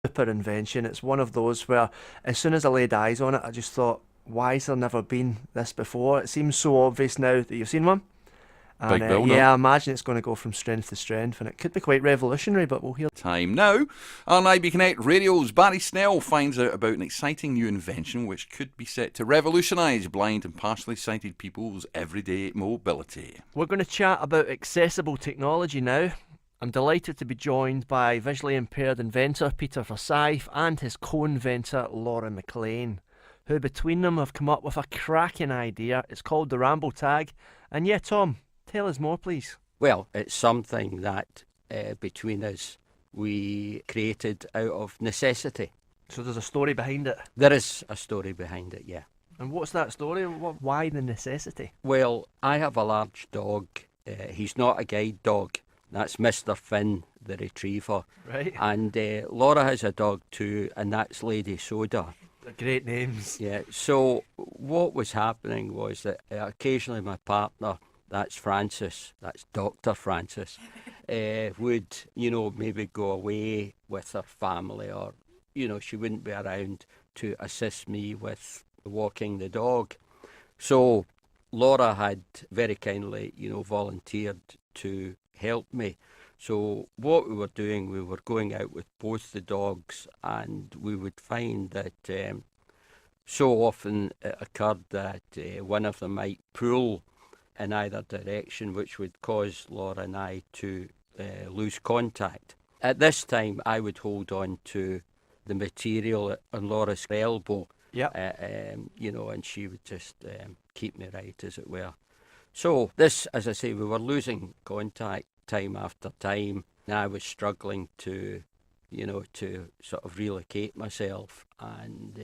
Super invention. It's one of those where as soon as I laid eyes on it, I just thought, why has there never been this before? It seems so obvious now that you've seen one. And Big Bill, no? yeah, I imagine it's going to go from strength to strength, and it could be quite revolutionary, but we'll hear. Time now. RNIB Connect Radio's Barry Snell finds out about an exciting new invention which could be set to revolutionise blind and partially sighted people's everyday mobility. We're going to chat about accessible technology now. I'm delighted to be joined by visually impaired inventor Peter Forsyth and his co-inventor Laura McLean, who between them have come up with a cracking idea. It's called the Ramble Tag. And yeah, Tom, tell us more, please. Well, it's something that between us we created out of necessity. So there's a story behind it. There is a story behind it, yeah. And what's that story? Why the necessity? Well, I have a large dog. He's not a guide dog. That's Mr. Finn, the retriever. Right. And Laura has a dog too, and that's Lady Soda. They're great names. Yeah, so what was happening was that occasionally my partner, that's Frances, that's Dr. Frances, would, maybe go away with her family, or, she wouldn't be around to assist me with walking the dog. So Laura had very kindly, volunteered to help me. So what we were doing, we were going out with both the dogs, and we would find that so often it occurred that one of them might pull in either direction, which would cause Laura and I to lose contact. At this time, I would hold on to the material on Laura's elbow, and she would just keep me right, as it were. So this, as I say, we were losing contact time after time, and I was struggling to sort of relocate myself, and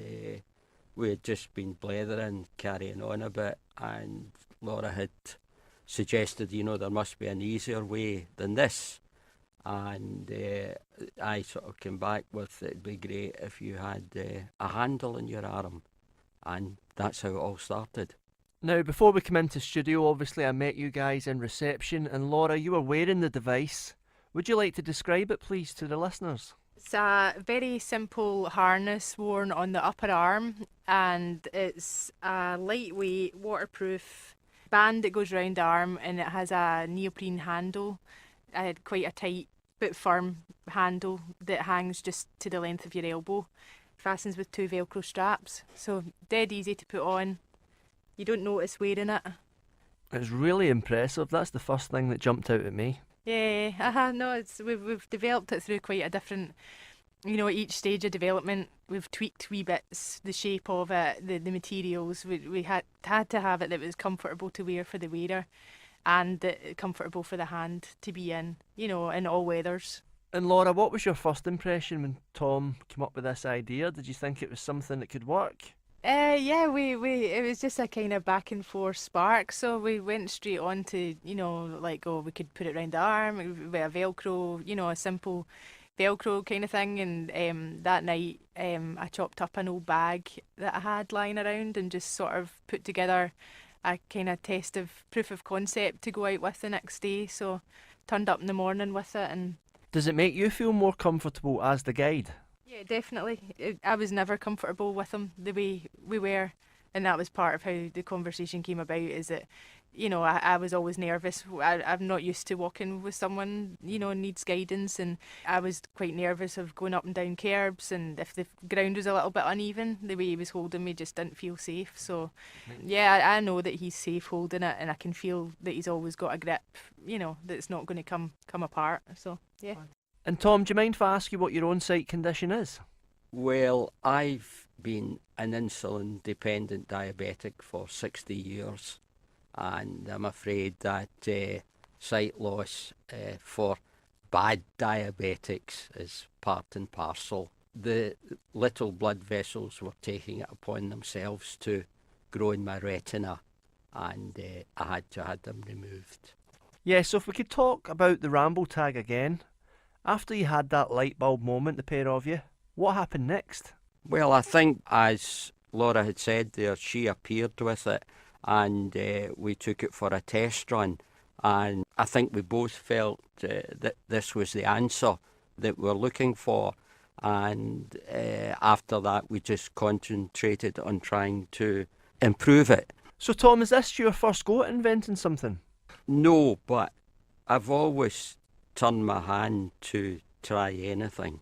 we had just been blethering, carrying on a bit, and Laura had suggested, there must be an easier way than this, and I sort of came back with, it'd be great if you had a handle in your arm, and that's how it all started. Now, before we come into studio, obviously I met you guys in reception, and Laura, you were wearing the device. Would you like to describe it, please, to the listeners? It's a very simple harness worn on the upper arm, and it's a lightweight, waterproof band that goes around the arm, and it has a neoprene handle. I had quite a tight but firm handle that hangs just to the length of your elbow. Fastens with 2 Velcro straps, so dead easy to put on. You don't notice wearing it. It's really impressive. That's the first thing that jumped out at me. Yeah, no, we've developed it through quite a different, each stage of development. We've tweaked wee bits, the shape of it, the materials. We had to have it that was comfortable to wear for the wearer, and comfortable for the hand to be in, in all weathers. And Laura, what was your first impression when Tom came up with this idea? Did you think it was something that could work? It was just a kind of back and forth spark. So we went straight on to, we could put it around the arm with a Velcro, a simple Velcro kind of thing. And that night, I chopped up an old bag that I had lying around and just sort of put together a kind of test of proof of concept to go out with the next day. So turned up in the morning with it. And does it make you feel more comfortable as the guide? yeah, definitely. I was never comfortable with them the way we were, and that was part of how the conversation came about, is that, I was always nervous. I'm not used to walking with someone, needs guidance, and I was quite nervous of going up and down curbs, and if the ground was a little bit uneven, the way he was holding me just didn't feel safe. So, yeah, I know that he's safe holding it, and I can feel that he's always got a grip, that it's not going to come apart. So, yeah. And Tom, do you mind if I ask you what your own sight condition is? Well, I've been an insulin-dependent diabetic for 60 years, and I'm afraid that sight loss for bad diabetics is part and parcel. The little blood vessels were taking it upon themselves to grow in my retina, and I had to have them removed. Yeah, so if we could talk about the Ramble Tag again. After you had that light bulb moment, the pair of you, what happened next? Well, I think, as Laura had said there, she appeared with it, and we took it for a test run, and I think we both felt that this was the answer that we're looking for, and after that we just concentrated on trying to improve it. So, Tom, is this your first go at inventing something? No, but I've always turned my hand to try anything.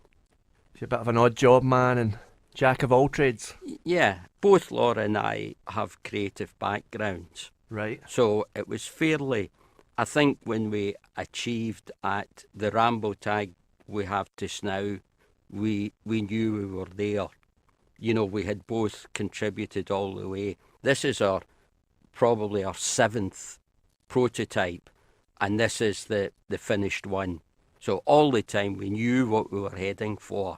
You're a bit of an odd job man and jack of all trades. Yeah, both Laura and I have creative backgrounds. Right. So it was fairly, I think when we achieved at the Ramble Tag we have just now, we knew we were there. You know, we had both contributed all the way. This is probably our 7th prototype, and this is the finished one. So all the time we knew what we were heading for,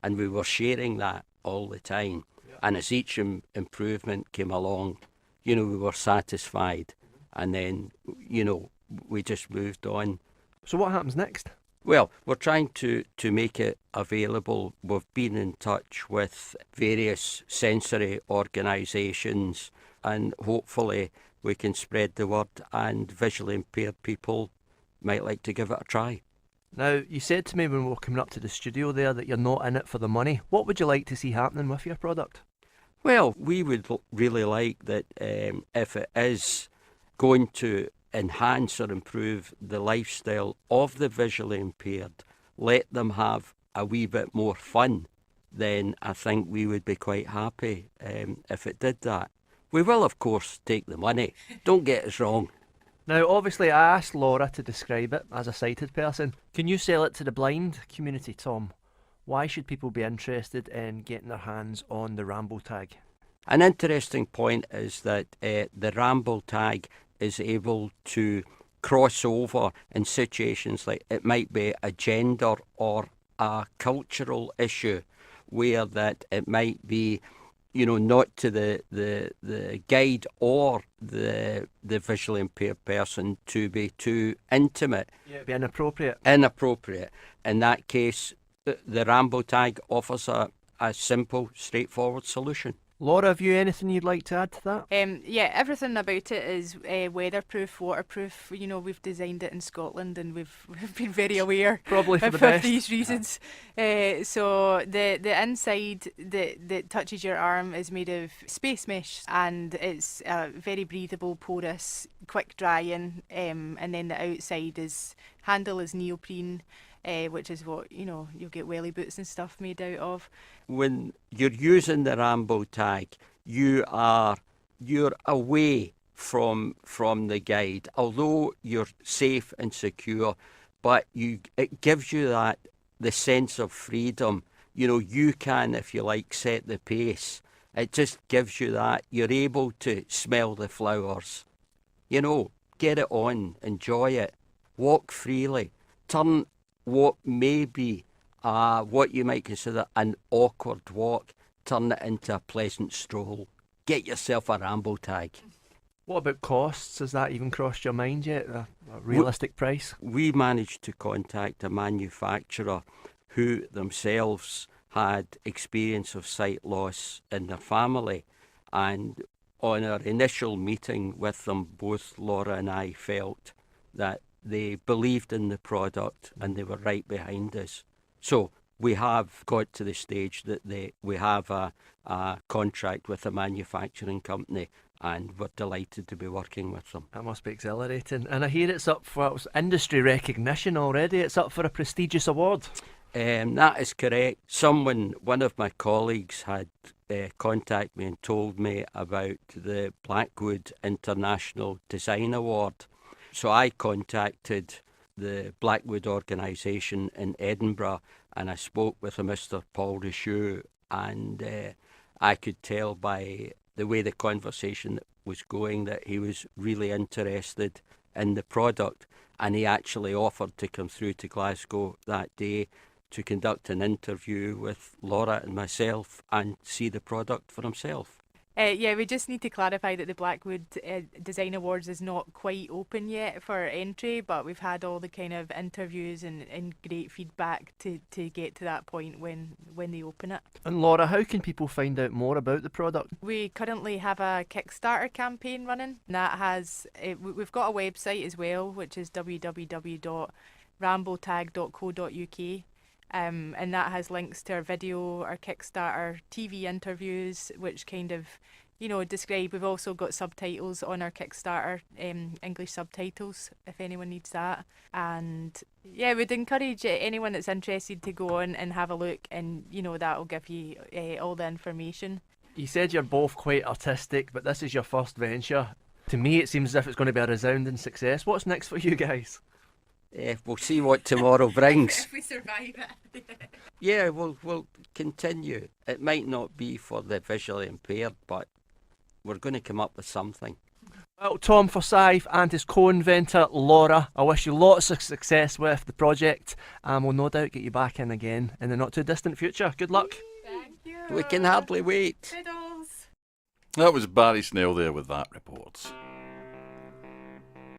and we were sharing that all the time. Yeah. And as each improvement came along, you know, we were satisfied, and then, you know, we just moved on. So what happens next? Well, we're trying to make it available. We've been in touch with various sensory organisations, and hopefully we can spread the word, and visually impaired people might like to give it a try. Now, you said to me when we were coming up to the studio there that you're not in it for the money. What would you like to see happening with your product? Well, we would really like that if it is going to enhance or improve the lifestyle of the visually impaired, let them have a wee bit more fun, then I think we would be quite happy if it did that. We will, of course, take the money. Don't get us wrong. Now, obviously, I asked Laura to describe it as a sighted person. Can you sell it to the blind community, Tom? Why should people be interested in getting their hands on the Ramble Tag? An interesting point is that the Ramble Tag is able to cross over in situations like it might be a gender or a cultural issue, where that it might be, you know, not to the guide or the visually impaired person to be too intimate. Yeah, it'd be inappropriate. Inappropriate. In that case, the Ramble Tag offers a simple, straightforward solution. Laura, have you anything you'd like to add to that? Yeah, everything about it is weatherproof, waterproof. You know, we've designed it in Scotland, and we've been very aware Probably for the of best. these reasons. So the inside that touches your arm is made of space mesh, and it's very breathable, porous, quick drying. And then the outside handle is neoprene. Which is what, you know, you'll get welly boots and stuff made out of. When you're using the Ramble Tag, you're away from the guide, although you're safe and secure, but it gives you the sense of freedom. You know, you can, if you like, set the pace. It just gives you that. You're able to smell the flowers. You know, get it on, enjoy it, walk freely, turn what may be what you might consider an awkward walk, turn it into a pleasant stroll. Get yourself a Ramble Tag. What about costs? Has that even crossed your mind yet? A realistic price? We managed to contact a manufacturer who themselves had experience of sight loss in their family, and on our initial meeting with them, both Laura and I felt that they believed in the product and they were right behind us. So we have got to the stage that we have a contract with a manufacturing company, and we're delighted to be working with them. That must be exhilarating. And I hear it's up for industry recognition already. It's up for a prestigious award. That is correct. One of my colleagues had contacted me and told me about the Blackwood International Design Award. So I contacted the Blackwood organisation in Edinburgh, and I spoke with a Mr. Paul Richoux, and I could tell by the way the conversation was going that he was really interested in the product, and he actually offered to come through to Glasgow that day to conduct an interview with Laura and myself and see the product for himself. Yeah, we just need to clarify that the Blackwood Design Awards is not quite open yet for entry, but we've had all the kind of interviews and great feedback to get to that point when they open it. And Laura, how can people find out more about the product? We currently have a Kickstarter campaign running. That has we've got a website as well, which is www.rambletag.co.uk. And that has links to our video, our Kickstarter, TV interviews, which kind of, describe. We've also got subtitles on our Kickstarter, English subtitles, if anyone needs that. And yeah, we'd encourage anyone that's interested to go on and have a look, and that'll give you all the information. You said you're both quite artistic, but this is your first venture. To me, it seems as if it's going to be a resounding success. What's next for you guys? We'll see what tomorrow brings. If we survive it. Yeah, we'll continue. It might not be for the visually impaired, but we're going to come up with something. Well, Tom Forsyth and his co-inventor Laura, I wish you lots of success with the project, and we'll no doubt get you back in again in the not too distant future. Good luck. Thank you. We can hardly wait. Fiddles. That was Barry Snell there with that report.